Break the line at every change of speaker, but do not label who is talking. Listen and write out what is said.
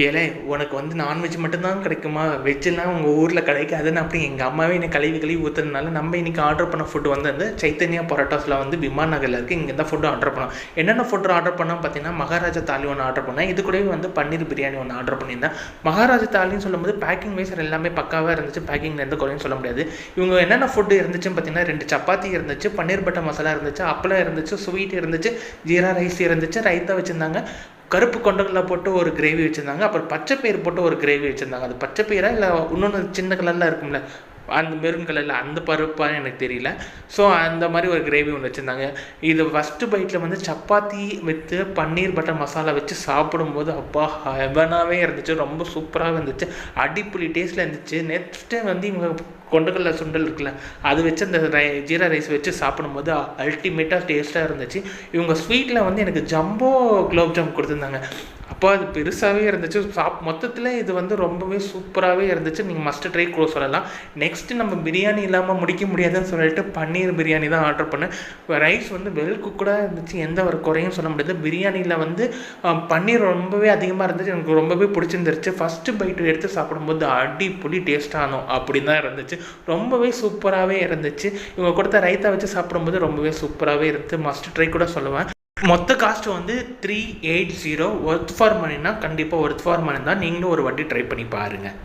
ஏலே உனக்கு வந்து நான்வெஜ் மட்டும்தான் கிடைக்குமா, வெஜ்ஜெல்லாம் உங்கள் ஊரில் கிடைக்காதுன்னு அப்படி எங்கள் அம்மாவே என்னை கழுவி ஊற்றுறதுனால நம்ம இன்றைக்கி ஆர்டர் பண்ண ஃபுட்டு வந்து சைத்தன்யா பரோட்டாஸில் வந்து விமான நகரில் இருக்குது. இங்கே தான் ஃபுட்டு ஆர்டர் பண்ணோம். என்னென்ன ஃபுட்டு ஆர்டர் பண்ணோம் பார்த்தீங்கன்னா, மகாராஜா தாலி ஒன்று ஆர்டர் பண்ணேன். இது கூடவே வந்து பன்னீர் பிரியாணி ஒன்று ஆர்டர் பண்ணியிருந்தேன். மகாராஜா தாலின்னு சொல்லும்போது பேக்கிங் வைஸ் எல்லாமே பக்காவாக இருந்துச்சு. பேக்கிங்கில் எந்த குறையும் சொல்ல முடியாது. இவங்க என்னென்ன ஃபுட்டு இருந்துச்சுன்னு பார்த்தீங்கன்னா, 2 சப்பாத்தி இருந்துச்சு, பன்னீர் பட்டர் மசாலா இருந்துச்சு, அப்பளம் இருந்துச்சு, ஸ்வீட் இருந்துச்சு, ஜீரா ரைஸ் இருந்துச்சு, ரைத்தா வச்சுருந்தாங்க, கருப்பு கொண்டக்கடலை போட்டு ஒரு கிரேவி வச்சுருந்தாங்க, அப்புறம் பச்சை பயிர் போட்டு ஒரு கிரேவி வச்சுருந்தாங்க. அது பச்சை பயிரா இல்லை இன்னொன்று சின்ன கலரில் இருக்கும்ல, அந்த மெரூன் கலரில் அந்த பருப்பான்னு எனக்கு தெரியல. ஸோ அந்த மாதிரி ஒரு கிரேவி ஒன்று வச்சுருந்தாங்க. இது ஃபஸ்ட்டு பைட்டில் வந்து chapati with paneer butter masala வச்சு சாப்பிடும்போது அப்பா ஹெவனாகவே இருந்துச்சு. ரொம்ப சூப்பராக இருந்துச்சு. அடிப்புளி டேஸ்ட்டில் இருந்துச்சு. நெக்ஸ்ட்டு வந்து இவங்க கொண்டக்கடலை சுண்டல் இருக்குல்ல, அது வச்சு அந்த ஜீரா ரைஸ் வச்சு சாப்பிடும்போது அல்டிமேட்டாக டேஸ்ட்டாக இருந்துச்சு. இவங்க ஸ்வீட்டில் வந்து எனக்கு ஜம்போ குலோப்ஜாம் கொடுத்துருந்தாங்க. அப்போ அது பெருசாகவே இருந்துச்சு. மொத்தத்தில் இது வந்து ரொம்பவே சூப்பராகவே இருந்துச்சு. நீங்கள் மஸ்ட் ட்ரை கூட சொல்லலாம். நெக்ஸ்ட்டு நம்ம பிரியாணி இல்லாமல் முடிக்க முடியாதுன்னு சொல்லிட்டு பன்னீர் பிரியாணி தான் ஆர்டர் பண்ணேன். ரைஸ் வந்து வெல் குக்கடாக இருந்துச்சு, எந்த ஒரு குறையும் சொல்ல முடியாது. பிரியாணியில் வந்து பன்னீர் ரொம்பவே அதிகமாக இருந்துச்சு. எனக்கு ரொம்பவே பிடிச்சிருந்துருச்சு. ஃபஸ்ட்டு பைட்டு எடுத்து சாப்பிடும்போது அடிப்பொடி டேஸ்ட்டானோம் அப்படின்னு தான் இருந்துச்சு. ரொம்பவே சூப்பராகவே இருந்துச்சு. இவங்க கொடுத்த ரைத்தா வச்சு சாப்பிடும்போது ரொம்பவே சூப்பராகவே இருந்துச்சு. மஸ்ட் ட்ரை கூட சொல்லுவேன். மொத்த காஸ்ட் வந்து 380. ஒர்த் ஃபார் மணினா கண்டிப்பாக ஒர்த் ஃபார் மணி தான். நீங்களும் ஒரு வாட்டி ட்ரை பண்ணி பாருங்கள்.